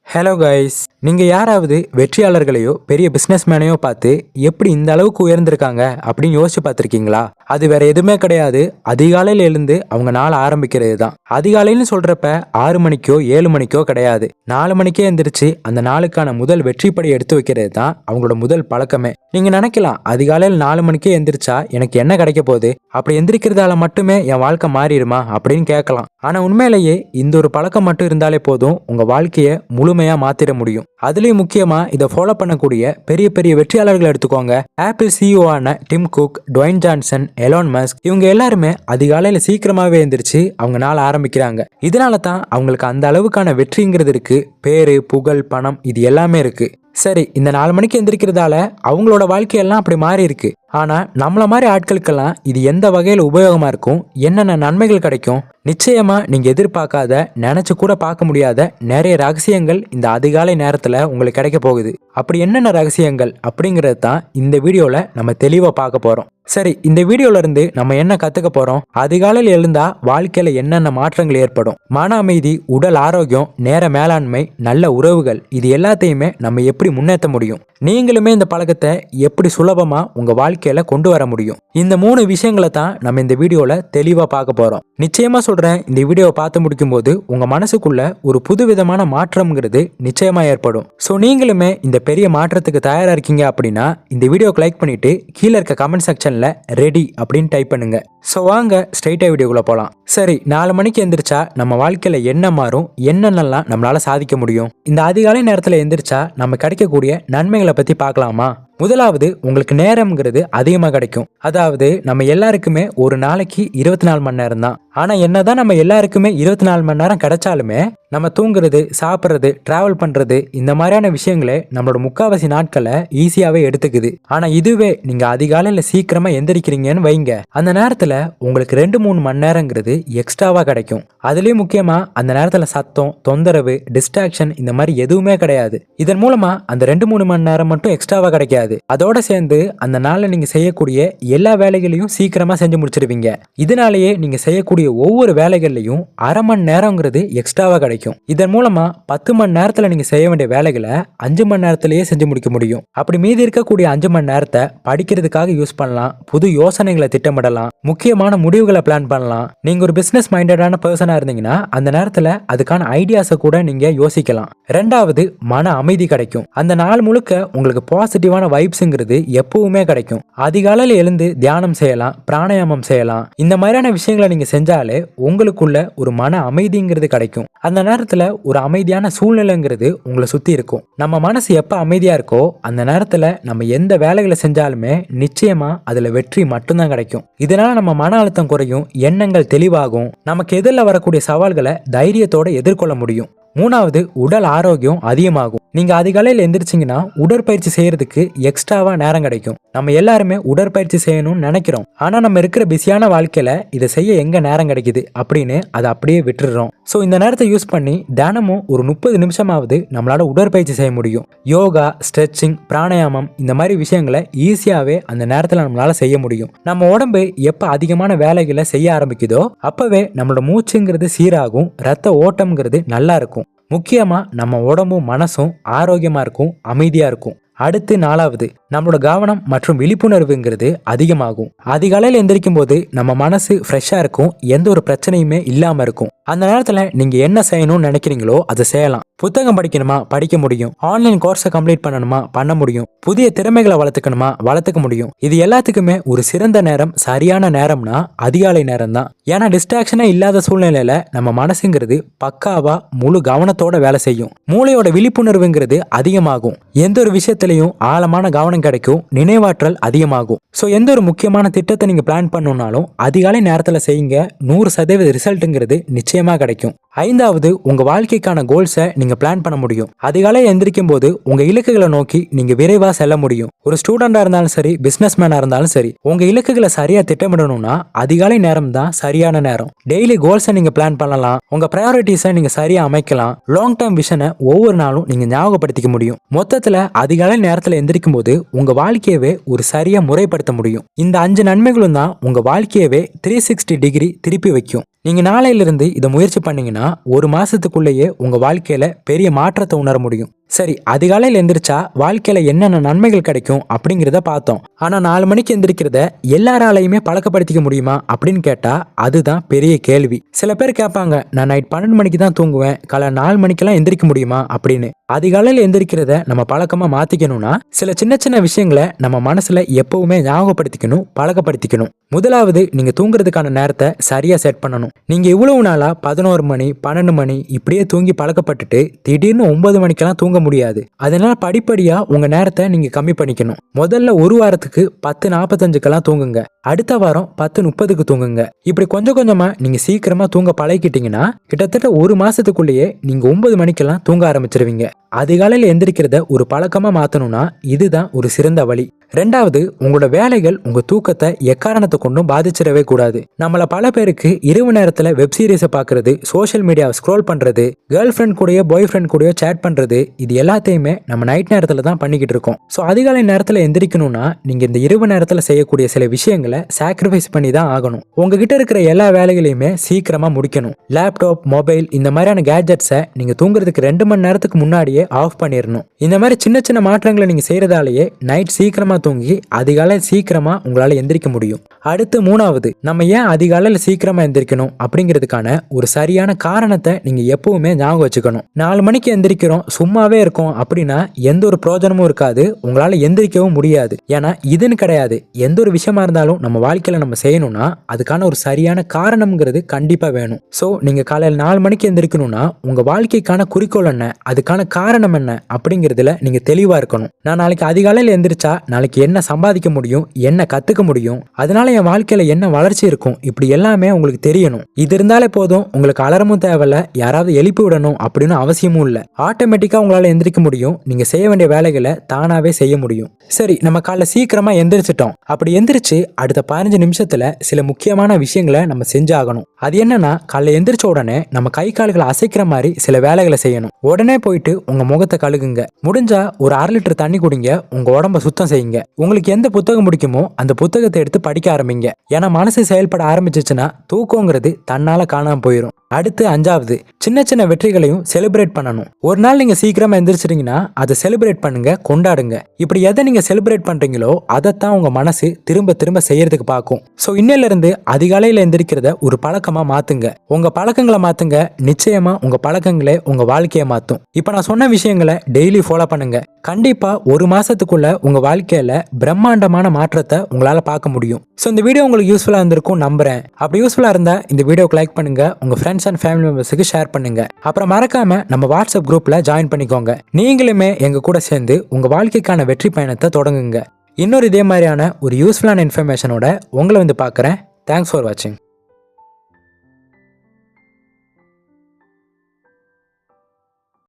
Hello guys, நீங்கள் யாராவது வெற்றியாளர்களையோ பெரிய பிஸ்னஸ் மேனையோ பார்த்து எப்படி இந்த அளவுக்கு உயர்ந்திருக்காங்க அப்படின்னு யோசிச்சு பார்த்துருக்கீங்களா? அது வேற எதுவுமே கிடையாது, அதிகாலையில் எழுந்து அவங்க நாளை ஆரம்பிக்கிறது தான். அதிகாலைன்னு சொல்கிறப்ப 6 மணிக்கோ 7 மணிக்கோ கிடையாது, 4 மணிக்கே எந்திரிச்சு அந்த நாளுக்கான முதல் வெற்றிப்படி எடுத்து வைக்கிறது தான் அவங்களோட முதல் பழக்கமே. நீங்கள் நினைக்கலாம், அதிகாலையில் 4 மணிக்கே எந்திரிச்சா எனக்கு என்ன கிடைக்க போகுது, அப்படி எந்திரிக்கிறதால மட்டுமே என் வாழ்க்கை மாறிடுமா அப்படின்னு கேட்கலாம். ஆனால் உண்மையிலேயே இந்த ஒரு பழக்கம் மட்டும் இருந்தாலே போதும், உங்கள் வாழ்க்கையை முழுமையா மாத்திர முடியும். அதுலயும் முக்கியமா இதை ஃபாலோ பண்ணக்கூடிய பெரிய பெரிய வெற்றியாளர்கள் எடுத்துக்கோங்க. ஆப்பிள் சிஇஓ ஆன Tim Cook, Dwayne Johnson, Elon Musk, இவங்க எல்லாருமே அதிகாலையில சீக்கிரமாவே எந்திரிச்சு அவங்க நாள் ஆரம்பிக்கிறாங்க. இதனால தான் அவங்களுக்கு அந்த அளவுக்கான வெற்றிங்கிறது இருக்கு. பேரு, புகழ், பணம், இது எல்லாமே இருக்கு. சரி, இந்த 4 மணிக்கு எந்திரிக்கிறதால அவங்களோட வாழ்க்கையெல்லாம் அப்படி மாறி இருக்கு. ஆனா நம்மள மாதிரி ஆட்களுக்கெல்லாம் இது எந்த வகையில உபயோகமா இருக்கும், என்னென்ன நன்மைகள் கிடைக்கும்? நிச்சயமா நீங்க எதிர்பார்க்காத, நினைச்சு கூட பார்க்க முடியாத நிறைய ரகசியங்கள் இந்த அதிகாலை நேரத்துல உங்களுக்கு கிடைக்க போகுது. அப்படி என்னென்ன ரகசியங்கள் அப்படிங்கிறது தான் இந்த வீடியோல நம்ம தெளிவா பார்க்க போறோம். சரி, இந்த வீடியோல இருந்து நம்ம என்ன கத்துக்க போறோம்? அதிகாலையில் எழுந்தா வாழ்க்கையில என்னென்ன மாற்றங்கள் ஏற்படும்? மன அமைதி, உடல் ஆரோக்கியம், நேர மேலாண்மை, நல்ல உறவுகள், இது எல்லாத்தையுமே நம்ம எப்படி முன்னேற்ற முடியும்? நீங்களுமே இந்த பழக்கத்தை எப்படி சுலபமா உங்க வாழ்க்கையில கொண்டு வர முடியும்? இந்த 3 விஷயங்களை தான் நம்ம இந்த வீடியோல தெளிவா பார்க்க போறோம். நிச்சயமா சொல்றேன், இந்த வீடியோவை பார்த்து முடிக்கும் போது உங்க மனசுக்குள்ள ஒரு புதுவிதமான மாற்றம்ங்கிறது நிச்சயமா ஏற்படும். ஸோ நீங்களுமே இந்த பெரிய மாற்றத்துக்கு தயாரா இருக்கீங்க அப்படின்னா இந்த வீடியோக்கு லைக் பண்ணிட்டு கீழே இருக்க கமெண்ட் செக்ஷன்ல ரெடி அப்படின்னு டைப் பண்ணுங்க. ஸோ வாங்க ஸ்ட்ரைட்டா வீடியோக்குள்ள போலாம். சரி, 4 மணிக்கு எந்திரிச்சா நம்ம வாழ்க்கையில என்ன மாறும், என்னென்னலாம் நம்மளால சாதிக்க முடியும்? இந்த அதிகாலை நேரத்துல எந்திரிச்சா நம்ம கிடைக்கக்கூடிய நன்மைகளை பத்தி பார்க்கலாமா? முதலாவது, உங்களுக்கு நேரம்ங்கிறது அதிகமாக கிடைக்கும். அதாவது நம்ம எல்லாருக்குமே ஒரு நாளைக்கு 24 மணி நேரம் தான். ஆனா என்னதான் நம்ம எல்லாருக்குமே 24 மணி நேரம் கிடைச்சாலுமே நம்ம தூங்குறது, சாப்பிட்றது, டிராவல் பண்றது, இந்த மாதிரியான விஷயங்களே நம்மளோட முக்காவாசி நாட்களை ஈஸியாவே எடுத்துக்குது. ஆனா இதுவே நீங்க அதிகாலையில சீக்கிரமா எந்திரிக்கிறீங்கன்னு வைங்க, அந்த நேரத்துல உங்களுக்கு 2-3 மணி நேரங்கிறது எக்ஸ்ட்ராவா கிடைக்கும். அதுலயும் முக்கியமா அந்த நேரத்துல சத்தம், தொந்தரவு, டிஸ்ட்ராக்ஷன் இந்த மாதிரி எதுவுமே கிடையாது. இதன் மூலமா அந்த 2-3 மணி நேரம் மட்டும் எக்ஸ்ட்ராவா கிடைக்காது, அதோட சேர்ந்து அந்த நாள்ல நீங்க செய்யக்கூடிய எல்லா வேலைகளையும் சீக்கிரமா செஞ்சு முடிச்சிருவீங்க. இதனாலேயே நீங்க செய்யக்கூடிய ஒவ்வொரு வேலைகள்லையும் அரை மணி நேரம்ங்கிறது எக்ஸ்ட்ராவா கிடைக்கும். இதன் மூலமா 10 மணி நேரத்துல நீங்க செய்ய வேண்டிய வேலைகளை 5 மணி நேரத்திலேயே செஞ்சு முடிக்க முடியும். அப்படி மீதி இருக்கக்கூடிய 5 மணி நேரத்தை படிக்கிறதுக்காக யூஸ் பண்ணலாம், புது யோசனைகளை திட்டமிடலாம், முக்கியமான முடிவுகளை பிளான் பண்ணலாம். நீங்க ஒரு பிசினஸ் மைண்டடான பர்சனா இருந்தீங்கன்னா அந்த நேரத்துல அதுக்கான ஐடியாஸை கூட நீங்க யோசிக்கலாம். ரெண்டாவது, மன அமைதி கிடைக்கும். அந்த நாள் முழுக்க உங்களுக்கு பாசிட்டிவான வைப்ஸ்ங்கிறது எப்பவுமே கிடைக்கும். அதிகாலையில் எழுந்து தியானம் செய்யலாம், பிராணாயாமம் செய்யலாம். இந்த மாதிரியான விஷயங்களை நீங்க செஞ்சாலே உங்களுக்குள்ள ஒரு மன அமைதிங்கிறது கிடைக்கும். அந்த நேரத்துல ஒரு அமைதியான சூழ்நிலைங்கிறது உங்களை சுத்தி இருக்கும். நம்ம மனசு எப்ப அமைதியா இருக்கோ அந்த நேரத்துல நம்ம எந்த வேலைகளை செஞ்சாலுமே நிச்சயமா அதுல வெற்றி மட்டும்தான் கிடைக்கும். இதனால நம்ம மன அழுத்தம் குறையும், எண்ணங்கள் தெளிவாகும், நமக்கு எதிரில் வரக்கூடிய சவால்களை தைரியத்தோட எதிர்கொள்ள முடியும். மூணாவது, உடல் ஆரோக்கியம் அதிகமாகும். நீங்க அதிகாலையில் எந்திரிச்சிங்கன்னா உடற்பயிற்சி செய்யறதுக்கு எக்ஸ்ட்ராவா நேரம் கிடைக்கும். நம்ம எல்லாருமே உடற்பயிற்சி செய்யணும்னு நினைக்கிறோம், ஆனா நம்ம இருக்கிற பிஸியான வாழ்க்கையில இதை செய்ய எங்க நேரம் கிடைக்குது அப்படின்னு அதை அப்படியே விட்டுடுறோம். ஸோ இந்த நேரத்தை யூஸ் பண்ணி தினமும் ஒரு 30 நிமிஷமாவது நம்மளால உடற்பயிற்சி செய்ய முடியும். யோகா, ஸ்ட்ரெச்சிங், பிராணாயாமம், இந்த மாதிரி விஷயங்களை ஈஸியாவே அந்த நேரத்தில் நம்மளால செய்ய முடியும். நம்ம உடம்பு எப்ப அதிகமான வேலைகளை செய்ய ஆரம்பிக்குதோ அப்பவே நம்மளோட மூச்சுங்கிறது சீராகும், ரத்த ஓட்டம்ங்கிறது நல்லா இருக்கும். முக்கியமா நம்ம உடம்பும் மனசும் ஆரோக்கியமா இருக்கும், அமைதியா இருக்கும். அடுத்து 4வது, நம்மளோட கவனம் மற்றும் விழிப்புணர்வுங்கிறது அதிகமாகும். அதிகாலையில் எந்திரிக்கும் போது நம்ம மனசு ஃப்ரெஷ்ஷா இருக்கும், எந்த ஒரு பிரச்சனையுமே இல்லாம இருக்கும். அந்த நேரத்துல நீங்க என்ன செய்யணும்னு நினைக்கிறீங்களோ அதை செய்யலாம். புத்தகம் படிக்கணுமா படிக்க முடியும், ஆன்லைன் கோர்ஸை கம்ப்ளீட் பண்ணணுமா பண்ண முடியும், புதிய திறமைகளை வளர்த்துக்கணுமா வளர்த்துக்க முடியும். இது எல்லாத்துக்குமே ஒரு சிறந்த நேரம், சரியான நேரம்னா அதிகாலை நேரம் தான். ஏன்னா டிஸ்ட்ராக்ஷனே இல்லாத சூழ்நிலையில நம்ம மனசுங்கிறது பக்காவா முழு கவனத்தோட வேலை செய்யும். மூளையோட விழிப்புணர்வுங்கிறது அதிகமாகும், எந்த ஒரு விஷயத்திலையும் ஆழமான கவனம் கிடைக்கும், நினைவாற்றல் அதிகமாகும். ஸோ எந்த ஒரு முக்கியமான திட்டத்தை நீங்க பிளான் பண்ணணும்னாலும் அதிகாலை நேரத்துல செய்யுங்க, 100% ரிசல்ட்டுங்கிறது நிச்சயமா கிடைக்கும். 5வது, உங்க வாழ்க்கைக்கான கோல்ஸை நீங்க பிளான் பண்ண முடியும். அதிகாலை எந்திரிக்கும் போது உங்க இலக்குகளை நோக்கி நீங்க விரைவா செல்ல முடியும். ஒரு ஸ்டூடெண்டா இருந்தாலும் சரி, பிசினஸ் மேனா இருந்தாலும் சரி, உங்க இலக்குகளை சரியா திட்டமிடணும்னா அதிகாலை நேரம் தான் சரியான நேரம். டெய்லி கோல்ஸை நீங்க பிளான் பண்ணலாம், உங்க ப்ரையாரிட்டிஸை நீங்க சரியா அமைக்கலாம், லாங் டேர்ம் விஷனை ஒவ்வொரு நாளும் நீங்க ஞாபகப்படுத்திக்க முடியும். மொத்தத்துல அதிகாலை நேரத்துல எந்திரிக்கும் போது உங்க வாழ்க்கையவே ஒரு சரியா முறைப்படுத்த முடியும். இந்த 5 நன்மைகளும் தான் உங்க வாழ்க்கையவே 360 டிகிரி திருப்பி வைக்கும். நீங்க நாளையிலிருந்து இதை முயற்சி பண்ணீங்கன்னா ஒரு மாசத்துக்குள்ளேயே உங்க வாழ்க்கையில பெரிய மாற்றத்தை உணர முடியும். சரி, அதிகாலையில் எந்திரிச்சா வாழ்க்கையில என்னென்ன நன்மைகள் கிடைக்கும் அப்படிங்கிறத பார்த்தோம். ஆனா 4 மணிக்கு எந்திரிக்கிறத எல்லாராலையுமே பழக்கப்படுத்திக்க முடியுமா அப்படின்னு கேட்டா அதுதான் பெரிய கேள்வி. சில பேர் கேட்பாங்க, நான் நைட் 12 மணிக்கு தான் தூங்குவேன், காலை 4 மணிக்கெல்லாம் எந்திரிக்க முடியுமா அப்படின்னு. அதிகாலையில் எந்திரிக்கிறத நம்ம பழக்கமா மாத்திக்கணும்னா சில சின்ன சின்ன விஷயங்களை நம்ம மனசுல எப்பவுமே ஞாபகப்படுத்திக்கணும், பழக்கப்படுத்திக்கணும். முதலாவது, நீங்க தூங்குறதுக்கான நேரத்தை சரியா செட் பண்ணணும். நீங்க இவ்வளவு நாளா 11 மணி 12 மணி இப்படியே தூங்கி பழக்கப்பட்டுட்டு திடீர்னு 9 மணிக்கெல்லாம் தூங்க முடியாது. அதனால படிப்படியா உங்க நேரத்தை நீங்க கம்மி பண்ணிக்கணும். முதல்ல ஒரு வாரத்துக்கு 10:45க்கெல்லாம் தூங்குங்க. அடுத்த வாரம் 10:30க்கு தூங்குங்க. இப்படி கொஞ்சம் கொஞ்சமா நீங்க சீக்கிரமா தூங்க பழகிக்கிட்டீங்கன்னா கிட்டத்தட்ட ஒரு மாசத்துக்குள்ளேயே நீங்க 9 மணிக்கெல்லாம் தூங்க ஆரம்பிச்சிருவீங்க. அதிகாலையில் எந்திரிக்கிறத ஒரு பழக்கமா மாத்தணும்னா இதுதான் ஒரு சிறந்த வழி. ரெண்டாவது, உங்களோட வேலைகள் உங்க தூக்கத்தை எக்காரணத்தை கொண்டும் பாதிச்சிடவே கூடாது. நம்மள பல பேருக்கு இரவு நேரத்துல வெப் சீரிஸை பாக்குறது, சோஷியல் மீடியாவை ஸ்க்ரோல் பண்றது, கேர்ள் ஃப்ரெண்ட் கூடயோ பாய் ஃப்ரெண்ட் கூடயோ சேட் பண்றது, இது எல்லாத்தையுமே நம்ம நைட் நேரத்துல தான் பண்ணிக்கிட்டு இருக்கோம். ஸோ அதிகாலை நேரத்துல எந்திரிக்கணும்னா நீங்க இந்த இரவு நேரத்துல செய்யக்கூடிய சில விஷயங்களை சாக்ரிஃபைஸ் பண்ணி தான் ஆகணும். உங்ககிட்ட இருக்கிற எல்லா வேலைகளையுமே சீக்கிரமா முடிக்கணும். லேப்டாப், மொபைல் இந்த மாதிரியான கேட்ஜெட்ஸை நீங்க தூங்குறதுக்கு 2 மணி நேரத்துக்கு முன்னாடியே ஆஃப் பண்ணிடணும். இந்த மாதிரி சின்ன சின்ன மாற்றங்களை நீங்க செய்யறதாலேயே நைட் சீக்கிரமா தூங்கி அதிகாலை சீக்கிரமா உங்களால எந்திரிக்க முடியும். அடுத்து மூணாவது, நம்ம ஏன் அதிகாலையில் சீக்கிரமா எந்திரிக்கணும் அப்படிங்கிறதுக்கான ஒரு சரியான காரணத்தை நீங்க எப்பவுமே ஞாபகம் வச்சுக்கணும். 4 மணிக்கு எந்திரிக்கிறோம், சும்மாவே இருக்கும் அப்படின்னா எந்த ஒரு பிரோஜனமும் இருக்காது, உங்களால எந்திரிக்கவும் முடியாது. ஏன்னா இதுன்னு கிடையாது, எந்த ஒரு விஷயமா இருந்தாலும் நம்ம வாழ்க்கையில நம்ம செய்யணும்னா அதுக்கான ஒரு சரியான காரணம்ங்கிறது கண்டிப்பா வேணும். ஸோ நீங்க காலையில் 4 மணிக்கு எந்திரிக்கணும்னா உங்க வாழ்க்கைக்கான குறிக்கோள் என்ன, அதுக்கான காரணம் என்ன அப்படிங்கிறதுல நீங்க தெளிவா இருக்கணும். நான் நாளைக்கு அதிகாலையில் எந்திரிச்சா நாளைக்கு என்ன சம்பாதிக்க முடியும், என்ன கத்துக்க முடியும், அதனால என் வாழ்க்கையில என்ன வளர்ச்சி இருக்கும், இப்படி எல்லாமே உங்களுக்கு தெரியணும். இது இருந்தாலே போதும், உங்களுக்கு அலாரமும் தேவையில்ல, யாராவது எழுப்பி விடணும் அப்படின்னு அவசியமும் இல்லை. ஆட்டோமேட்டிக்கா உங்களால எந்திரிக்க முடியும், நீங்க செய்ய வேண்டிய வேலைகளை தானாவே செய்ய முடியும். சரி, நம்ம காலைல சீக்கிரமா எந்திரிச்சிட்டோம். அப்படி எந்திரிச்சு அடுத்த 15 நிமிஷத்துல சில முக்கியமான விஷயங்களை நம்ம செஞ்சாகணும். அது என்னன்னா, காலைல எந்திரிச்ச உடனே நம்ம கை கால்களை அசைக்கிற மாதிரி சில வேலைகளை செய்யணும். உடனே போயிட்டு உங்க முகத்தை கழுகுங்க. முடிஞ்சா ஒரு 1/2 லிட்டர் தண்ணி குடிங்க. உங்க உடம்ப சுத்தம் செய்யுங்க. உங்களுக்கு எந்த புத்தகம் பிடிக்குமோ அந்த புத்தகத்தை எடுத்து படிக்க ஆரம்பிங்க. ஏன்னா மனசு செயல்பட ஆரம்பிச்சிச்சுன்னா தூக்கங்கிறது தன்னால காணாம போயிடும். அடுத்து 5வது, சின்ன சின்ன வெற்றிகளையும் செலிப்ரேட் பண்ணணும். ஒரு நாள் நீங்க சீக்கிரமா எந்திரிச்சிட்டீங்கன்னா அதை செலிப்ரேட் பண்ணுங்க, கொண்டாடுங்க. இப்படி எதை நீங்க செலிப்ரேட் பண்றீங்களோ அதைத்தான் உங்க மனசு திரும்ப திரும்ப செய்யறதுக்கு பார்க்கும். ஸோ இன்னையில இருந்து அதிகாலையில எந்திரிக்கிறத ஒரு பழக்கமா மாத்துங்க. உங்க பழக்கங்களை மாத்துங்க, நிச்சயமா உங்க பழக்கங்களே உங்க வாழ்க்கையை மாத்தும். இப்ப நான் சொன்ன விஷயங்களை டெய்லி ஃபாலோ பண்ணுங்க. கண்டிப்பா ஒரு மாசத்துக்குள்ள உங்க வாழ்க்கையில பிரம்மாண்டமான மாற்றத்தை உங்களால பார்க்க முடியும். ஸோ இந்த வீடியோ உங்களுக்கு யூஸ்ஃபுல்லா இருந்திருக்கும் நம்புறேன். அப்படி யூஸ்ஃபுல்லா இருந்தா இந்த வீடியோக்கு லைக் பண்ணுங்க, உங்க ஃப்ரெண்ட்ஸ் அண்ட் ஃபேமிலி மெம்பர்ஸுக்கு ஷேர் பண்ணுங்க. அப்புறம் மறக்காம நம்ம வாட்ஸ்அப் குரூப்ல ஜாயின் பண்ணிக்கோங்க. நீங்களுமே எங்க கூட சேர்ந்து உங்க வாழ்க்கைக்கான வெற்றி பயணத்தை தொடங்குங்க. இன்னொரு இதே மாதிரியான ஒரு யூஸ்ஃபுல்லான இன்ஃபர்மேஷனோட உங்களை வந்து பார்க்குறேன். தேங்க்ஸ் ஃபார் வாட்சிங்.